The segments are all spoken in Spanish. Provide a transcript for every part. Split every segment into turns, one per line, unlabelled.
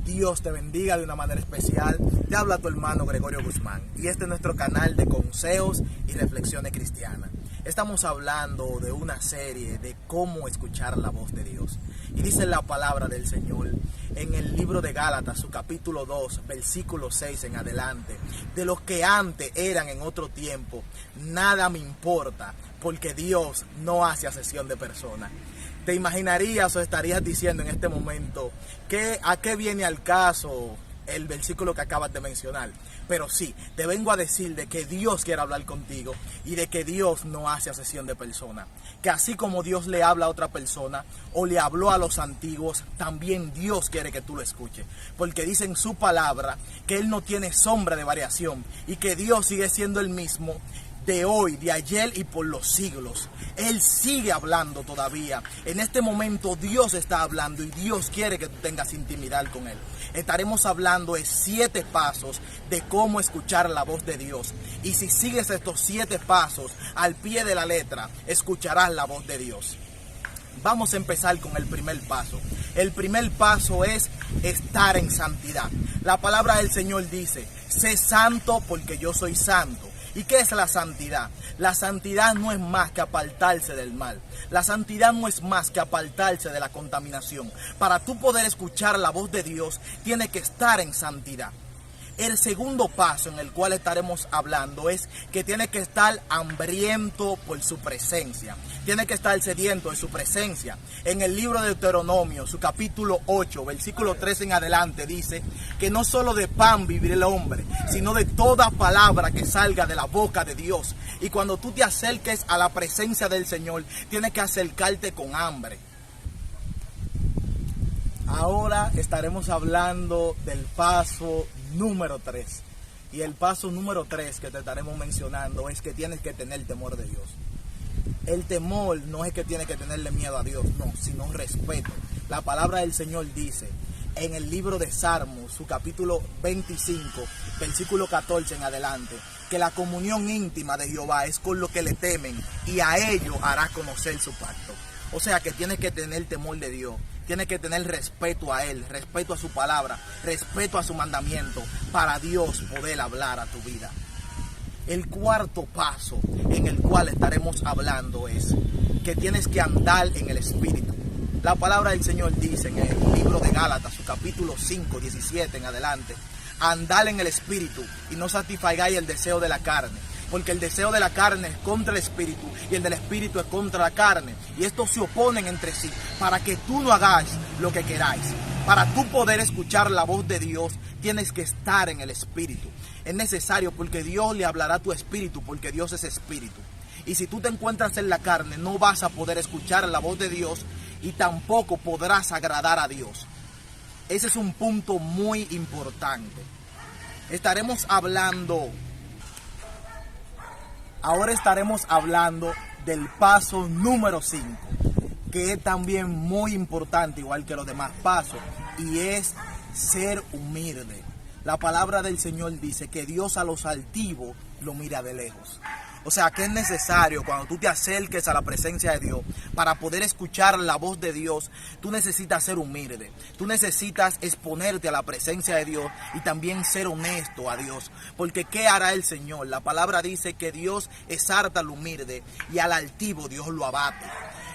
Dios te bendiga de una manera especial. Te habla tu hermano Gregorio Guzmán y este es nuestro canal de consejos y reflexiones cristianas. Estamos hablando de una serie de cómo escuchar la voz de Dios. Y dice la palabra del Señor en el libro de Gálatas, su capítulo 2, versículo 6 en adelante. De los que antes eran en otro tiempo, nada me importa, porque Dios no hace acepción de personas. ¿Te imaginarías o estarías diciendo en este momento a qué viene al caso el versículo que acabas de mencionar? Pero sí, te vengo a decir de que Dios quiere hablar contigo y de que Dios no hace acepción de personas. Que así como Dios le habla a otra persona o le habló a los antiguos, también Dios quiere que tú lo escuches. Porque dice en su palabra que Él no tiene sombra de variación y que Dios sigue siendo el mismo de hoy, de ayer y por los siglos. Él sigue hablando todavía. En este momento Dios está hablando y Dios quiere que tú tengas intimidad con Él. Estaremos hablando de 7 pasos de cómo escuchar la voz de Dios. Y si sigues estos 7 pasos al pie de la letra, escucharás la voz de Dios. Vamos a empezar con el primer paso. El primer paso es estar en santidad. La palabra del Señor dice: sé santo porque yo soy santo. ¿Y qué es la santidad? La santidad no es más que apartarse del mal. La santidad no es más que apartarse de la contaminación. Para tú poder escuchar la voz de Dios, tienes que estar en santidad. El segundo paso en el cual estaremos hablando es que tiene que estar hambriento por su presencia. Tiene que estar sediento de su presencia. En el libro de Deuteronomio, su capítulo 8, versículo 3 en adelante, dice que no solo de pan vivirá el hombre, sino de toda palabra que salga de la boca de Dios. Y cuando tú te acerques a la presencia del Señor, tienes que acercarte con hambre. Ahora estaremos hablando del paso número 3. Y el paso número 3 que te estaremos mencionando es que tienes que tener temor de Dios. El temor no es que tienes que tenerle miedo a Dios, no, sino respeto. La palabra del Señor dice en el libro de Salmos, su capítulo 25, versículo 14 en adelante, que la comunión íntima de Jehová es con los que le temen y a ellos hará conocer su pacto. O sea que tienes que tener temor de Dios. Tienes que tener respeto a Él, respeto a su palabra, respeto a su mandamiento, para Dios poder hablar a tu vida. El cuarto paso en el cual estaremos hablando es que tienes que andar en el Espíritu. La palabra del Señor dice en el libro de Gálatas, su capítulo 5, 17 en adelante: andar en el Espíritu y no satisfagáis el deseo de la carne. Porque el deseo de la carne es contra el Espíritu y el del Espíritu es contra la carne. Y estos se oponen entre sí para que tú no hagas lo que queráis. Para tú poder escuchar la voz de Dios, tienes que estar en el Espíritu. Es necesario porque Dios le hablará a tu espíritu, porque Dios es Espíritu. Y si tú te encuentras en la carne, no vas a poder escuchar la voz de Dios y tampoco podrás agradar a Dios. Ese es un punto muy importante. Ahora estaremos hablando del paso número 5, que es también muy importante, igual que los demás pasos, y es ser humilde. La palabra del Señor dice que Dios a los altivos lo mira de lejos. O sea que es necesario cuando tú te acerques a la presencia de Dios, para poder escuchar la voz de Dios, tú necesitas ser humilde. Tú necesitas exponerte a la presencia de Dios y también ser honesto a Dios. Porque ¿qué hará el Señor? La palabra dice que Dios exalta al humilde y al altivo Dios lo abate.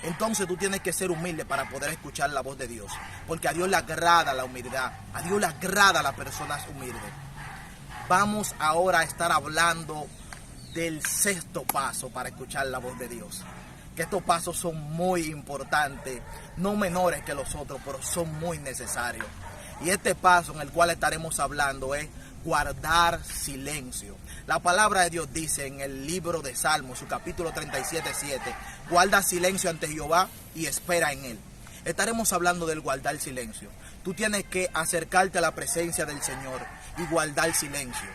Entonces tú tienes que ser humilde para poder escuchar la voz de Dios. Porque a Dios le agrada la humildad. A Dios le agrada a las personas humildes. Vamos ahora a estar hablando del sexto paso para escuchar la voz de Dios. Que estos pasos son muy importantes, no menores que los otros, pero son muy necesarios. Y este paso en el cual estaremos hablando es guardar silencio. La palabra de Dios dice en el libro de Salmos, su capítulo 37:7, guarda silencio ante Jehová y espera en Él. Estaremos hablando del guardar silencio. Tú tienes que acercarte a la presencia del Señor y guardar silencio.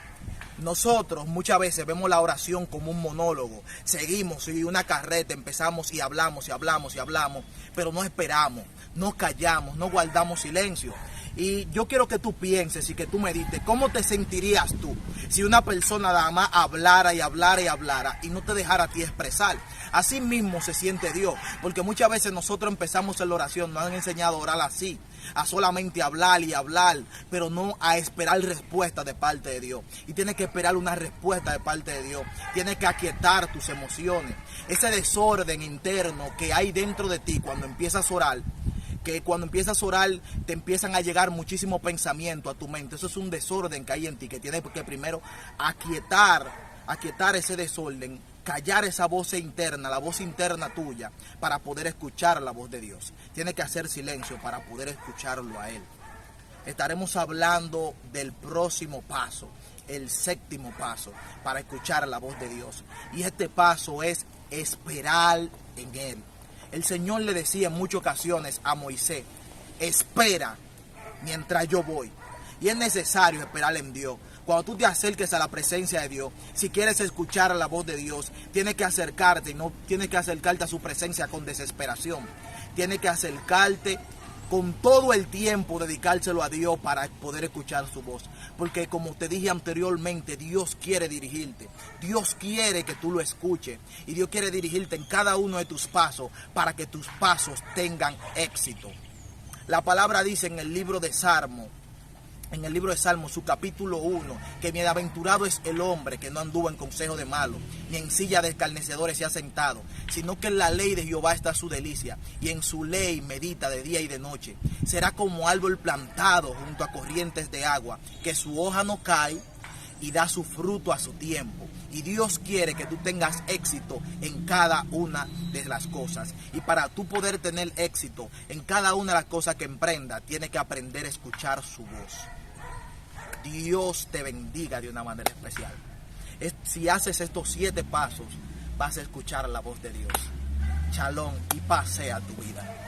Nosotros muchas veces vemos la oración como un monólogo. Seguimos y una carreta, empezamos y hablamos y hablamos y hablamos, pero no esperamos, no callamos, no guardamos silencio. Y yo quiero que tú pienses y que tú medites, ¿cómo te sentirías tú si una persona nada más hablara y hablara y hablara y no te dejara a ti expresar? Así mismo se siente Dios, porque muchas veces nosotros empezamos en la oración, nos han enseñado a orar así, a solamente hablar y hablar, pero no a esperar respuesta de parte de Dios. Y tienes que esperar una respuesta de parte de Dios. Tienes que aquietar tus emociones, ese desorden interno que hay dentro de ti cuando empiezas a orar. Que cuando empiezas a orar te empiezan a llegar muchísimos pensamientos a tu mente. Eso es un desorden que hay en ti, que tienes que primero aquietar ese desorden, callar esa voz interna, la voz interna tuya, para poder escuchar la voz de Dios. Tienes que hacer silencio para poder escucharlo a Él. Estaremos hablando del próximo paso, el séptimo paso, para escuchar la voz de Dios. Y este paso es esperar en Él. El Señor le decía en muchas ocasiones a Moisés, espera mientras yo voy. Y es necesario esperar en Dios. Cuando tú te acerques a la presencia de Dios, si quieres escuchar la voz de Dios, tienes que acercarte, y no tienes que acercarte a su presencia con desesperación. Tienes que acercarte con todo el tiempo, dedicárselo a Dios para poder escuchar su voz. Porque como te dije anteriormente, Dios quiere dirigirte. Dios quiere que tú lo escuches. Y Dios quiere dirigirte en cada uno de tus pasos para que tus pasos tengan éxito. La palabra dice en el libro de Salmos, su capítulo 1, que bienaventurado es el hombre que no anduvo en consejo de malos, ni en silla de escarnecedores se ha sentado, sino que en la ley de Jehová está su delicia, y en su ley medita de día y de noche. Será como árbol plantado junto a corrientes de agua, que su hoja no cae y da su fruto a su tiempo. Y Dios quiere que tú tengas éxito en cada una de las cosas. Y para tú poder tener éxito en cada una de las cosas que emprenda, tienes que aprender a escuchar su voz. Dios te bendiga de una manera especial. Si haces estos 7 pasos, vas a escuchar la voz de Dios. Shalom y paz sea tu vida.